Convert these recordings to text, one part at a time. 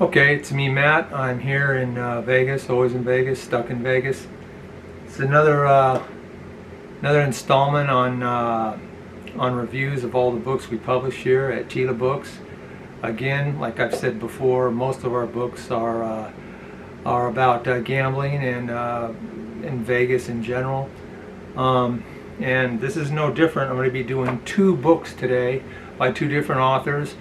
Okay, it's me, Matt. I'm here in Vegas, always in Vegas, stuck in Vegas. It's another installment on reviews of all the books we publish here at Teela Books. Again, like I've said before, most of our books are about gambling and in Vegas in general. And this is no different. I'm going to be doing two books today by two different authors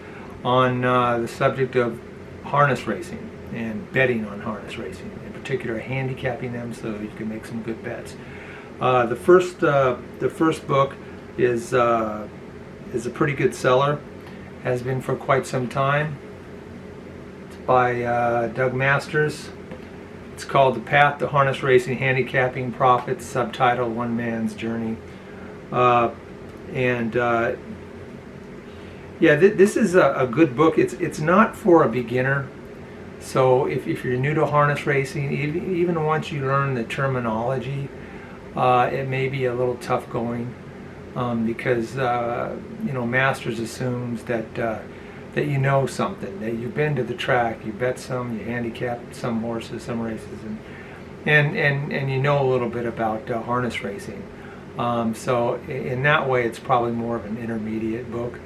on the subject of harness racing and betting on harness racing, in particular handicapping them so you can make some good bets. The first book is a pretty good seller, has been for quite some time. It's by Doug Masters. It's called The Path to Harness Racing, Handicapping Profits, subtitle One Man's Journey. Yeah, this is a good book. It's not for a beginner. So if you're new to harness racing, even once you learn the terminology, it may be a little tough going because Masters assumes that you know something, that you've been to the track, you bet some, you handicapped some horses, some races, and you know a little bit about harness racing. So in that way, it's probably more of an intermediate book.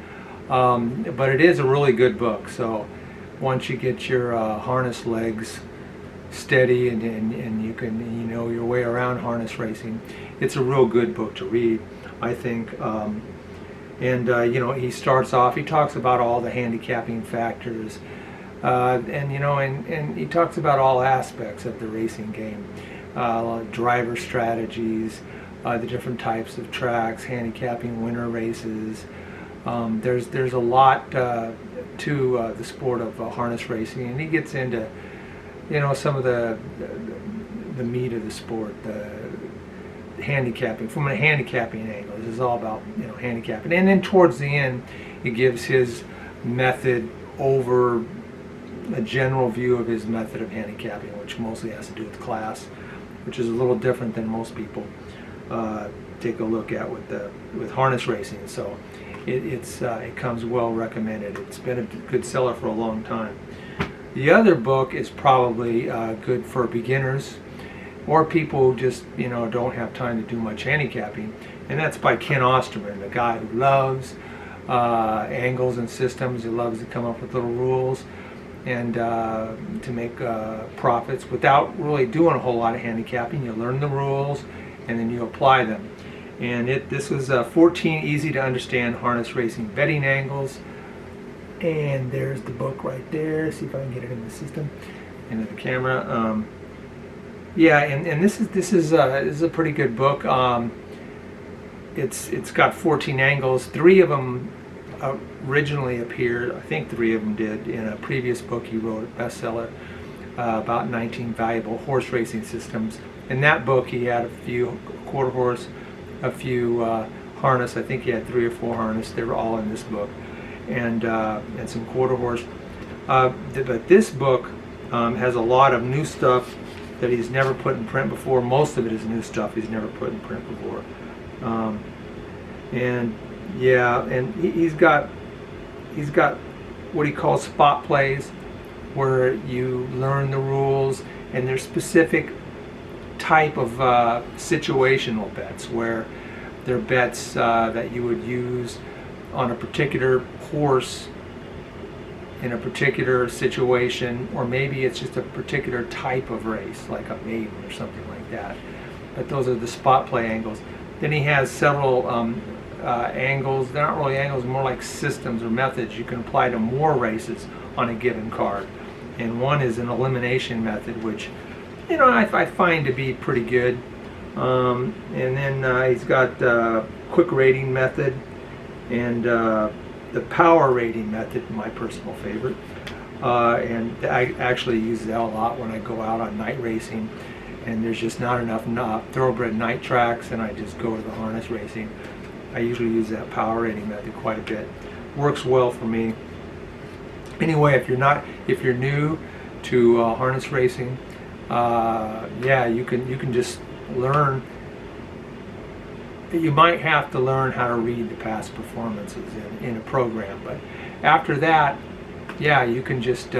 But it is a really good book. So once you get your harness legs steady and you can your way around harness racing, it's a real good book to read, I think. He starts off, he talks about all the handicapping factors, and he talks about all aspects of the racing game, driver strategies, the different types of tracks, handicapping winter races. There's a lot to the sport of harness racing, and he gets into some of the meat of the sport, the handicapping from a handicapping angle. This is all about handicapping, and then towards the end, he gives his method over a general view of his method of handicapping, which mostly has to do with class, which is a little different than most people take a look at with harness racing. So it comes well recommended. It's been a good seller for a long time. The other book is probably good for beginners or people who just don't have time to do much handicapping, and that's by Ken Osterman, the guy who loves angles and systems. He loves to come up with little rules and to make profits without really doing a whole lot of handicapping. You learn the rules and then you apply them. And this was 14 easy to understand harness racing betting angles. And there's the book right there. See if I can get it in the system, into the camera. Yeah, and this is a pretty good book. It's got 14 angles. 3 of them originally appeared, I think 3 of them did, in a previous book he wrote, a bestseller, about 19 valuable horse racing systems. In that book he had a few quarter horse, a few harness. I think he had 3 or 4 harness. They were all in this book, and some quarter horse. But this book has a lot of new stuff that he's never put in print before. Most of it is new stuff he's never put in print before. He's got what he calls spot plays, where you learn the rules, and there's specific type of situational bets, where they're bets that you would use on a particular horse in a particular situation, or maybe it's just a particular type of race, like a maiden or something like that. But those are the spot play angles. Then he has several angles. They're not really angles, more like systems or methods you can apply to more races on a given card. And one is an elimination method, which I find to be pretty good. And then he's got quick rating method and the power rating method, my personal favorite. And I actually use that a lot when I go out on night racing and there's just not enough thoroughbred night tracks, and I just go to the harness racing. I usually use that power rating method quite a bit. Works well for me. Anyway, if you're new to harness racing, you can just learn. You might have to learn how to read the past performances in a program, but after that, yeah, you can just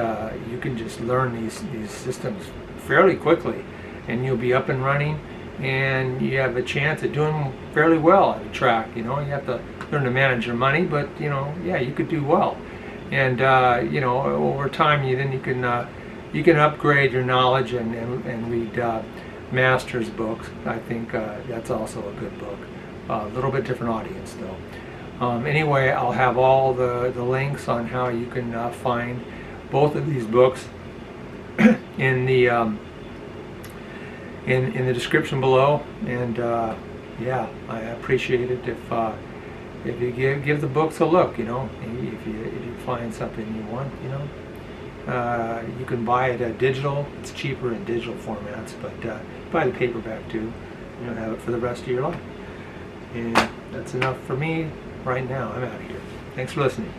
learn these systems fairly quickly, and you'll be up and running, and you have a chance at doing fairly well at a track. You have to learn to manage your money, but yeah, you could do well, and over time you can upgrade your knowledge and read master's books. I think that's also a good book. A little bit different audience though. Anyway, I'll have all the links on how you can find both of these books in the in the description below. And yeah, I appreciate it if you give the books a look. If you find something you want, you can buy it digital. It's cheaper in digital formats, but buy the paperback too. Have it for the rest of your life. And that's enough for me right now. I'm out of here. Thanks for listening.